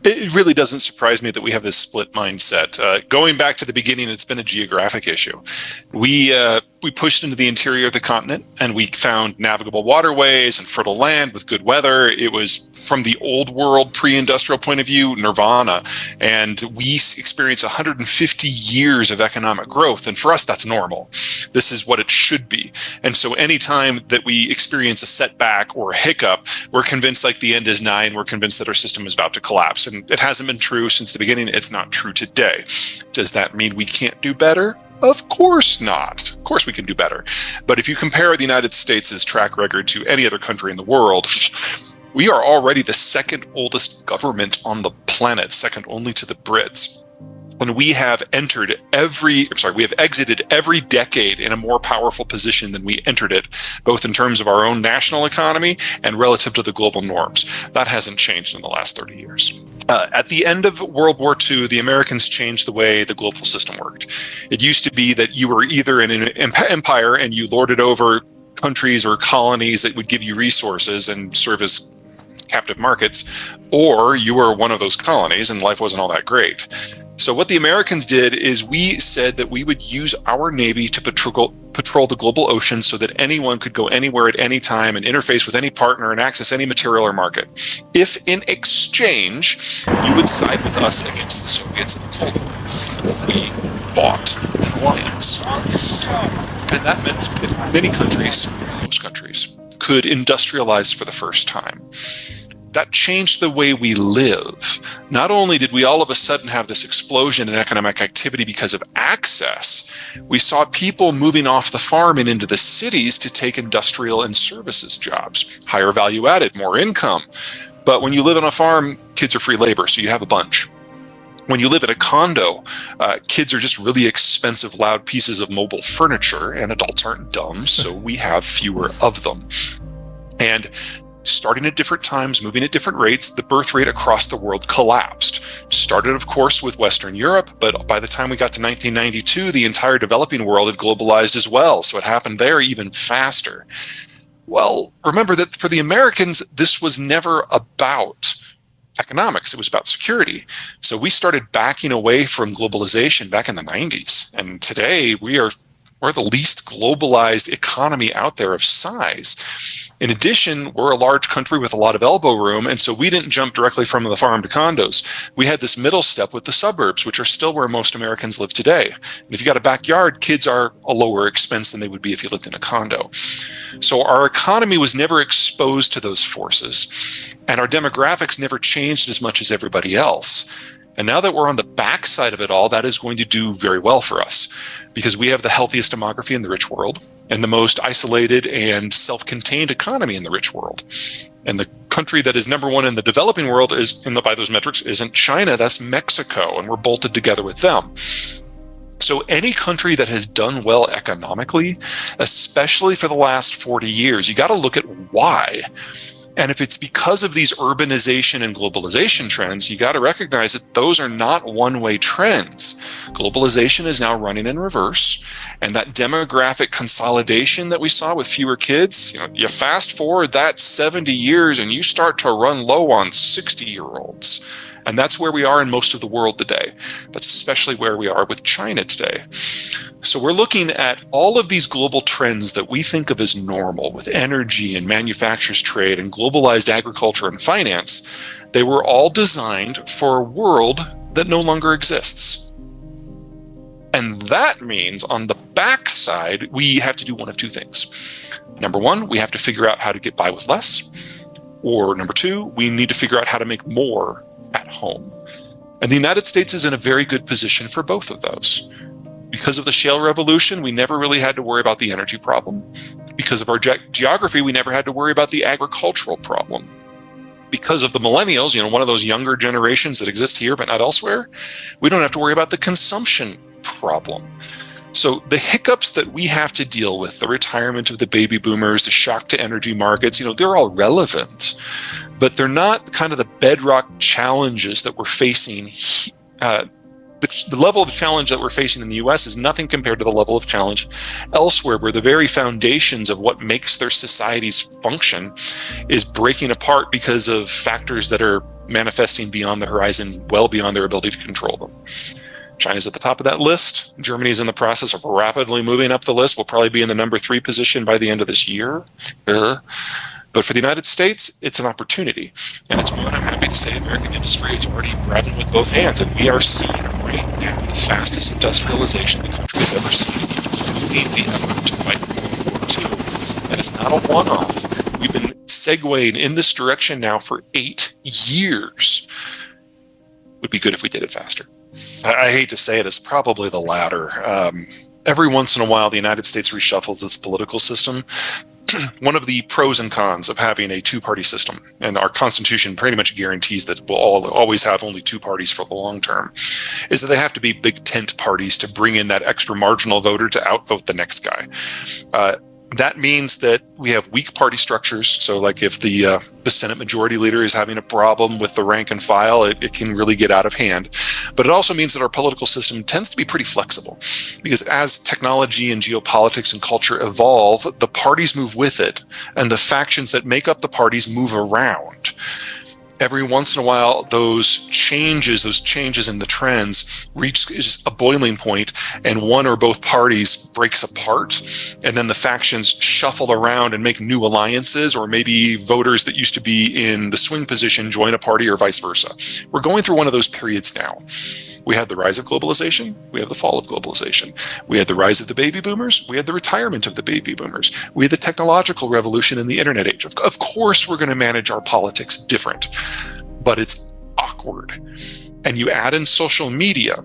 It really doesn't surprise me that we have this split mindset. Going back to the beginning, it's been a geographic issue. We pushed into the interior of the continent, and we found navigable waterways and fertile land with good weather. It was, from the old world pre-industrial point of view, nirvana. And we experienced 150 years of economic growth. And for us, that's normal. This is what it should be. And so anytime that we experience a setback or a hiccup, we're convinced like the end is nigh, and we're convinced that our system is about to collapse. And it hasn't been true since the beginning. It's not true today. Does that mean we can't do better? Of course not. Of course we can do better. But if you compare the United States' track record to any other country in the world, we are already the second oldest government on the planet, second only to the Brits. And we have exited every decade in a more powerful position than we entered it, both in terms of our own national economy and relative to the global norms. That hasn't changed in the last 30 years. At the end of World War II, the Americans changed the way the global system worked. It used to be that you were either in an empire and you lorded over countries or colonies that would give you resources and serve as captive markets, or you were one of those colonies and life wasn't all that great. So what the Americans did is we said that we would use our Navy to patrol the global ocean so that anyone could go anywhere at any time and interface with any partner and access any material or market. If in exchange, you would side with us against the Soviets in the Cold War. We bought an alliance. And that meant that many countries, most countries, could industrialize for the first time. That changed the way we live. Not only did we all of a sudden have this explosion in economic activity because of access, we saw people moving off the farm and into the cities to take industrial and services jobs, higher value added, more income. But when you live on a farm, kids are free labor, so you have a bunch. When you live in a condo, kids are just really expensive, loud pieces of mobile furniture, and adults aren't dumb, so we have fewer of them. And starting at different times, moving at different rates, the birth rate across the world collapsed. Started, of course, with Western Europe, but by the time we got to 1992, the entire developing world had globalized as well, so it happened there even faster. Well, remember that for the Americans, this was never about economics. It was about security. So we started backing away from globalization back in the 90s. And today we're the least globalized economy out there of size. In addition, we're a large country with a lot of elbow room, and so we didn't jump directly from the farm to condos. We had this middle step with the suburbs, which are still where most Americans live today. And if you got a backyard, kids are a lower expense than they would be if you lived in a condo. So our economy was never exposed to those forces, and our demographics never changed as much as everybody else. And now that we're on the backside of it all, that is going to do very well for us because we have the healthiest demography in the rich world and the most isolated and self-contained economy in the rich world. And the country that is number one in the developing world is, by those metrics, isn't China, that's Mexico, and we're bolted together with them. So any country that has done well economically, especially for the last 40 years, you got to look at why. And if it's because of these urbanization and globalization trends, you got to recognize that those are not one-way trends. Globalization is now running in reverse. And that demographic consolidation that we saw with fewer kids, you fast forward that 70 years and you start to run low on 60-year-olds. And that's where we are in most of the world today. That's especially where we are with China today. So we're looking at all of these global trends that we think of as normal with energy and manufacturers trade and globalized agriculture and finance. They were all designed for a world that no longer exists. And that means on the backside, we have to do one of two things. Number one, we have to figure out how to get by with less. Or number two, we need to figure out how to make more at home. And the United States is in a very good position for both of those. Because of the shale revolution, we never really had to worry about the energy problem. Because of our geography, we never had to worry about the agricultural problem. Because of the millennials, one of those younger generations that exist here but not elsewhere, we don't have to worry about the consumption problem. So the hiccups that we have to deal with, the retirement of the baby boomers, the shock to energy markets, they're all relevant, but they're not kind of the bedrock challenges that we're facing the level of challenge that we're facing in the US is nothing compared to the level of challenge elsewhere, where the very foundations of what makes their societies function is breaking apart because of factors that are manifesting beyond the horizon, well beyond their ability to control them. China's at the top of that list. Germany is in the process of rapidly moving up the list. We'll probably be in the number 3 position by the end of this year. But for the United States, it's an opportunity. And it's one I'm happy to say American industry is already grabbing with both hands. And we are seeing right now the fastest industrialization the country has ever seen. We need the effort to fight World War II. And it's not a one-off. We've been segueing in this direction now for 8 years. Would be good if we did it faster. I hate to say it, it's probably the latter. Every once in a while, the United States reshuffles its political system. One of the pros and cons of having a two-party system, and our Constitution pretty much guarantees that we'll always have only 2 parties for the long term, is that they have to be big tent parties to bring in that extra marginal voter to outvote the next guy. That means that we have weak party structures. So like if the Senate Majority Leader is having a problem with the rank and file, it can really get out of hand. But it also means that our political system tends to be pretty flexible, because as technology and geopolitics and culture evolve, the parties move with it, and the factions that make up the parties move around. Every once in a while, those changes in the trends reach a boiling point, and one or both parties breaks apart, and then the factions shuffle around and make new alliances, or maybe voters that used to be in the swing position join a party, or vice versa. We're going through one of those periods now. We had the rise of globalization. We have the fall of globalization. We had the rise of the baby boomers. We had the retirement of the baby boomers. We had the technological revolution and the internet age. Of course, we're going to manage our politics different, but it's awkward. And you add in social media,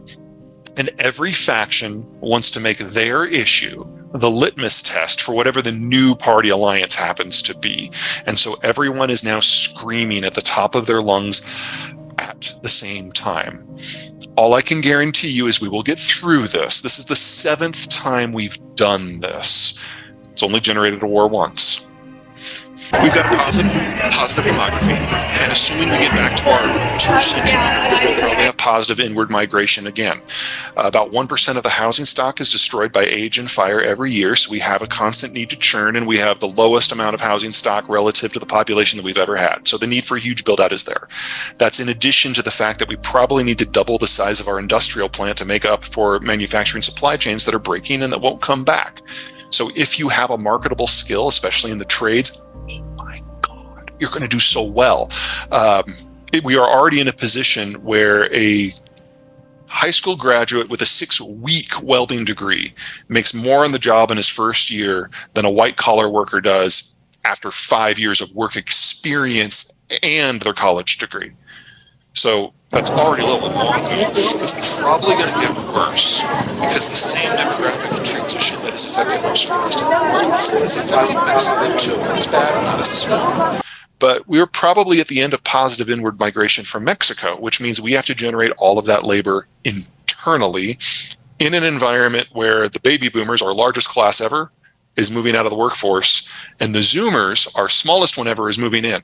and every faction wants to make their issue the litmus test for whatever the new party alliance happens to be. And so everyone is now screaming at the top of their lungs at the same time. All I can guarantee you is we will get through this. This is the 7th time we've done this. It's only generated a war once. We've got positive demography, and assuming we get back to our 2-century period, we'll probably have positive inward migration again. About 1% of the housing stock is destroyed by age and fire every year, so we have a constant need to churn, and we have the lowest amount of housing stock relative to the population that we've ever had. So the need for a huge build-out is there. That's in addition to the fact that we probably need to double the size of our industrial plant to make up for manufacturing supply chains that are breaking and that won't come back. So if you have a marketable skill, especially in the trades, you're going to do so well. We are already in a position where a high school graduate with a 6-week welding degree makes more on the job in his first year than a white-collar worker does after 5 years of work experience and their college degree. So that's already a little bit long. It's probably going to get worse because the same demographic transition that is affecting most of the rest of the world is affecting Mexico too. It's bad, not as soon. But we're probably at the end of positive inward migration from Mexico, which means we have to generate all of that labor internally in an environment where the baby boomers, our largest class ever, is moving out of the workforce, and the Zoomers, our smallest one ever, is moving in.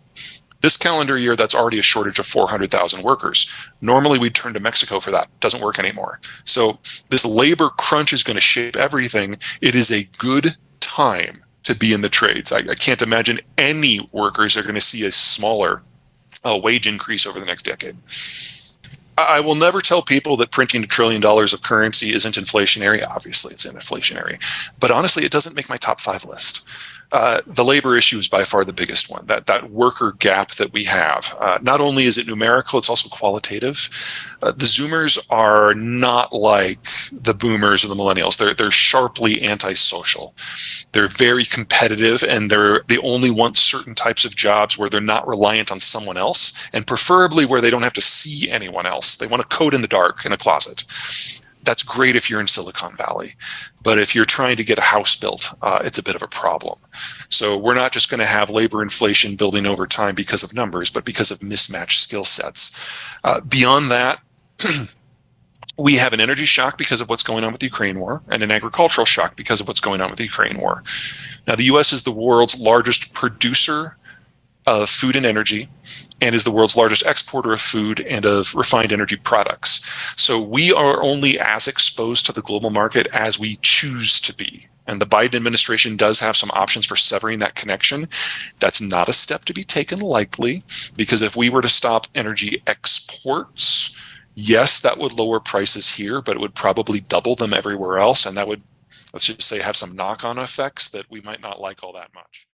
This calendar year, that's already a shortage of 400,000 workers. Normally, we'd turn to Mexico for that. Doesn't work anymore. So this labor crunch is going to shape everything. It is a good time to be in the trades. I can't imagine any workers are going to see a smaller wage increase over the next decade. I will never tell people that printing $1 trillion of currency isn't inflationary. Obviously, it's inflationary. But honestly, it doesn't make my top 5 list. The labor issue is by far the biggest one, that worker gap that we have. Not only is it numerical, it's also qualitative. The Zoomers are not like the Boomers or the Millennials. They're sharply antisocial. They're very competitive, and they only want certain types of jobs where they're not reliant on someone else, and preferably where they don't have to see anyone else. They want to code in the dark in a closet. That's great if you're in Silicon Valley. But if you're trying to get a house built, it's a bit of a problem. So we're not just going to have labor inflation building over time because of numbers, but because of mismatched skill sets. Beyond that, we have an energy shock because of what's going on with the Ukraine war, and an agricultural shock because of what's going on with the Ukraine war. Now, the U.S. is the world's largest producer of food and energy, and is the world's largest exporter of food and of refined energy products. So we are only as exposed to the global market as we choose to be. And the Biden administration does have some options for severing that connection. That's not a step to be taken lightly, because if we were to stop energy exports, yes, that would lower prices here, but it would probably double them everywhere else. And that would, let's just say, have some knock-on effects that we might not like all that much.